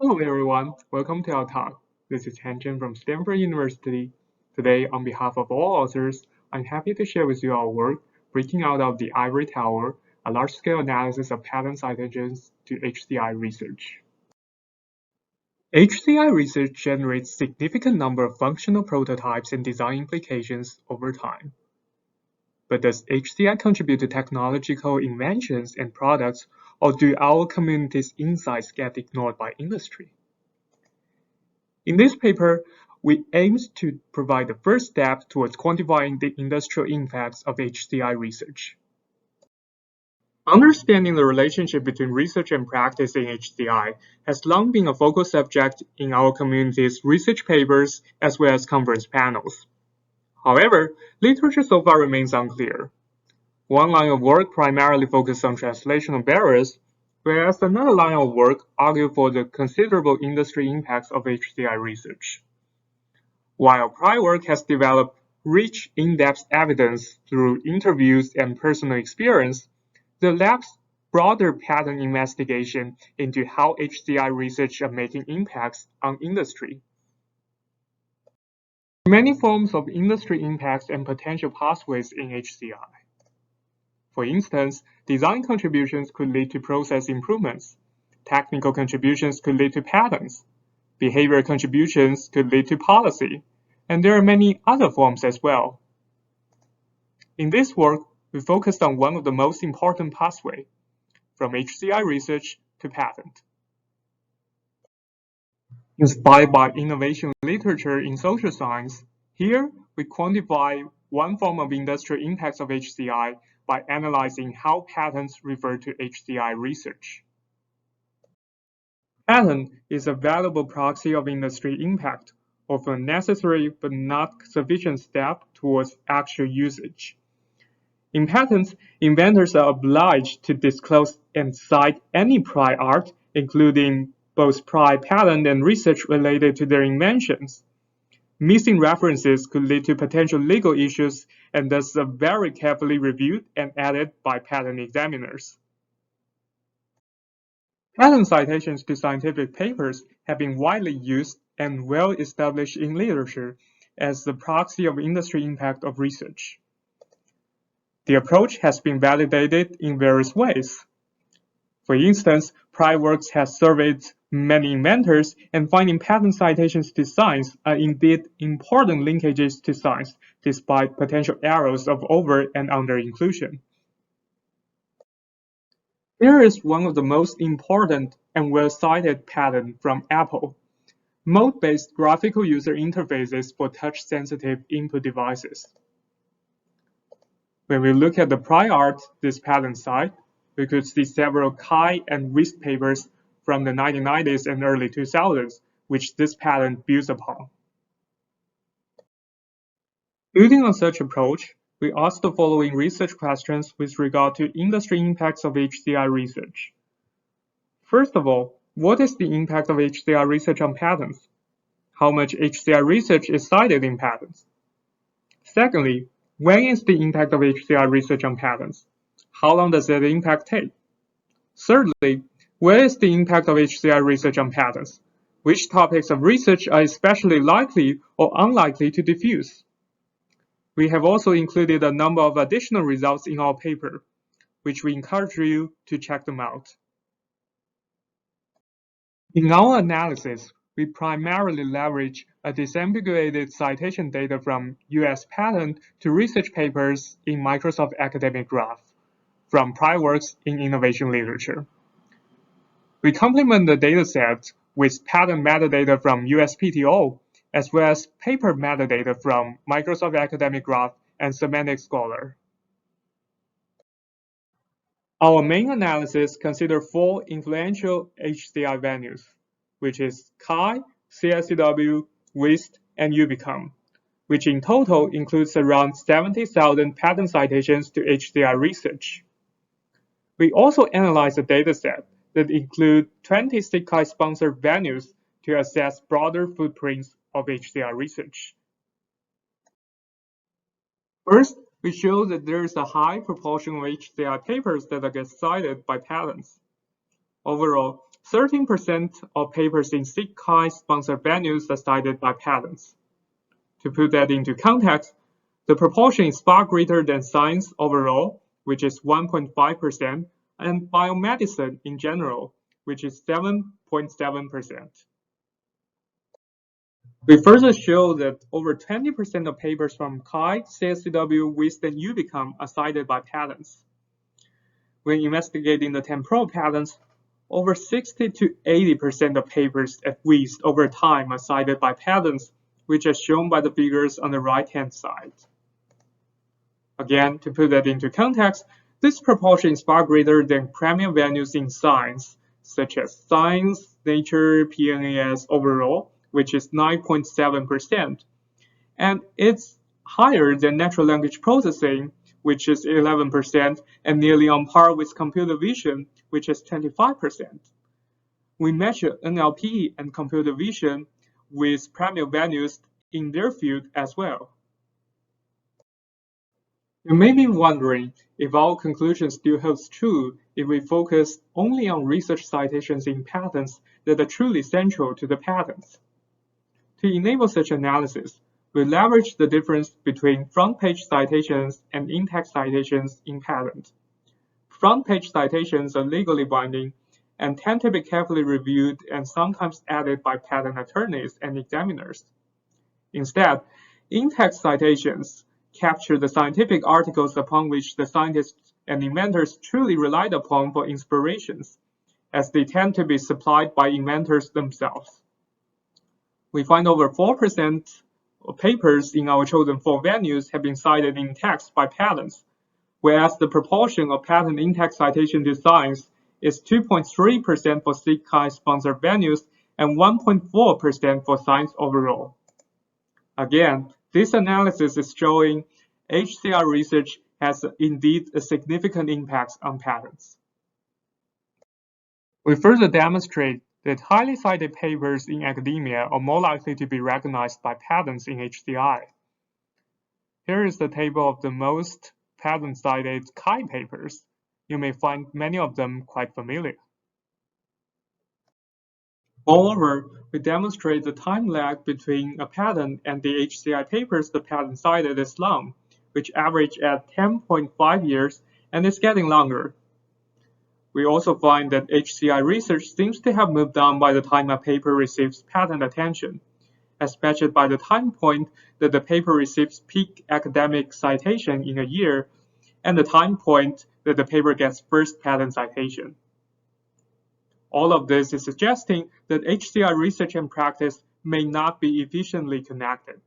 Hello everyone, welcome to our talk. This is Hancheng from Stanford University. Today, on behalf of all authors, I'm happy to share with you our work breaking out of the Ivory Tower, a large-scale analysis of patent citations to HCI research. HCI research generates significant number of functional prototypes and design implications over time. But does HCI contribute to technological inventions and products, or do our community's insights get ignored by industry? In this paper, we aim to provide the first step towards quantifying the industrial impacts of HCI research. Understanding the relationship between research and practice in HCI has long been a focal subject in our community's research papers as well as conference panels. However, literature so far remains unclear. One line of work primarily focuses on translational barriers, whereas another line of work argues for the considerable industry impacts of HCI research. While prior work has developed rich, in-depth evidence through interviews and personal experience, the lab's broader pattern investigation into how HCI research are making impacts on industry. Many forms of industry impacts and potential pathways in HCI. For instance, design contributions could lead to process improvements. Technical contributions could lead to patents. Behavior contributions could lead to policy. And there are many other forms as well. In this work, we focused on one of the most important pathways, from HCI research to patent. Inspired by innovation literature in social science, here we quantify one form of industrial impacts of HCI by analyzing how patents refer to HCI research. Patent is a valuable proxy of industry impact, often a necessary but not sufficient step towards actual usage. In patents, inventors are obliged to disclose and cite any prior art, including both prior patent and research related to their inventions. Missing references could lead to potential legal issues and thus are very carefully reviewed and added by patent examiners. Patent citations to scientific papers have been widely used and well established in literature as the proxy of industry impact of research. The approach has been validated in various ways. For instance, prior works have surveyed many inventors, and finding patent citations to science are indeed important linkages to science, despite potential errors of over and under inclusion. Here is one of the most important and well-cited patents from Apple: mode-based graphical user interfaces for touch-sensitive input devices. When we look at the prior art this patent cite, we could see several Kai and Wist papers from the 1990s and early 2000s, which this patent builds upon. Building on such approach, we asked the following research questions with regard to industry impacts of HCI research. First of all, what is the impact of HCI research on patents? How much HCI research is cited in patents? Secondly, when is the impact of HCI research on patents? How long does that impact take? Thirdly, where is the impact of HCI research on patents? Which topics of research are especially likely or unlikely to diffuse? We have also included a number of additional results in our paper, which we encourage you to check them out. In our analysis, we primarily leverage a disambiguated citation data from US patent to research papers in Microsoft Academic Graph, from prior works in innovation literature. We complement the dataset with patent metadata from USPTO, as well as paper metadata from Microsoft Academic Graph and Semantic Scholar. Our main analysis considers 4 influential HCI venues, which is Kai, CICW, Wist, and Ubicom, which in total includes around 70,000 patent citations to HCI research. We also analyzed a dataset that includes 20 SIGCHI-sponsored venues to assess broader footprints of HCI research. First, we show that there is a high proportion of HCI papers that get cited by patents. Overall, 13% of papers in SIGCHI sponsored venues are cited by patents. To put that into context, the proportion is far greater than science overall, which is 1.5%, and biomedicine in general, which is 7.7%. We further show that over 20% of papers from CHI, CSCW, WIST, and Yuting are cited by patents. When investigating the temporal patents, over 60 to 80% of papers at WIST over time are cited by patents, which are shown by the figures on the right-hand side. Again, to put that into context, this proportion is far greater than premier venues in science, such as Science, Nature, PNAS overall, which is 9.7%, and it's higher than natural language processing, which is 11%, and nearly on par with computer vision, which is 25%. We measure NLP and computer vision with premier venues in their field as well. You may be wondering if our conclusion still holds true if we focus only on research citations in patents that are truly central to the patents. To enable such analysis, we leverage the difference between front-page citations and in-text citations in patents. Front-page citations are legally binding and tend to be carefully reviewed and sometimes added by patent attorneys and examiners. Instead, in-text citations capture the scientific articles upon which the scientists and inventors truly relied upon for inspirations, as they tend to be supplied by inventors themselves. We find over 4% of papers in our chosen 4 venues have been cited in text by patents, whereas the proportion of patent in-text citation to science is 2.3% for SIGCHI sponsored venues and 1.4% for science overall. Again, this analysis is showing HCI research has indeed a significant impact on patents. We further demonstrate that highly cited papers in academia are more likely to be recognized by patents in HCI. Here is the table of the most patent-cited CHI papers. You may find many of them quite familiar. Moreover, we demonstrate the time lag between a patent and the HCI papers the patent cited is long, which average at 10.5 years and is getting longer. We also find that HCI research seems to have moved on by the time a paper receives patent attention, as measured by the time point that the paper receives peak academic citation in a year and the time point that the paper gets first patent citation. All of this is suggesting that HCI research and practice may not be efficiently connected.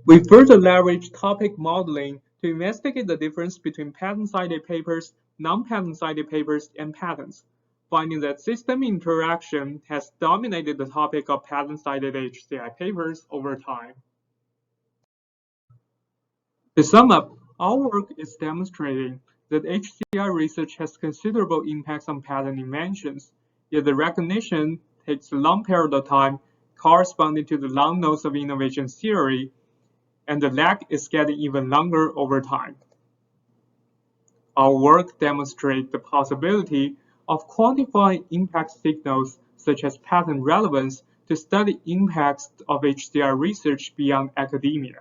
We further leverage topic modeling to investigate the difference between patent-cited papers, non-patent-cited papers, and patents, finding that system interaction has dominated the topic of patent-cited HCI papers over time. To sum up, our work is demonstrating that HCI research has considerable impacts on patent inventions, yet the recognition takes a long period of time corresponding to the long nose of innovation theory, and the lag is getting even longer over time. Our work demonstrates the possibility of quantifying impact signals such as patent relevance to study impacts of HCI research beyond academia.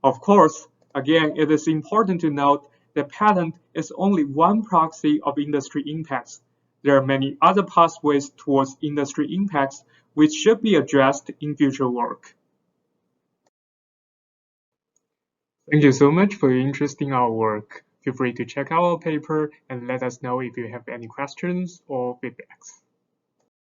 Of course, again, it is important to note that patent is only one proxy of industry impacts. There are many other pathways towards industry impacts which should be addressed in future work. Thank you so much for your interest in our work. Feel free to check out our paper and let us know if you have any questions or feedbacks.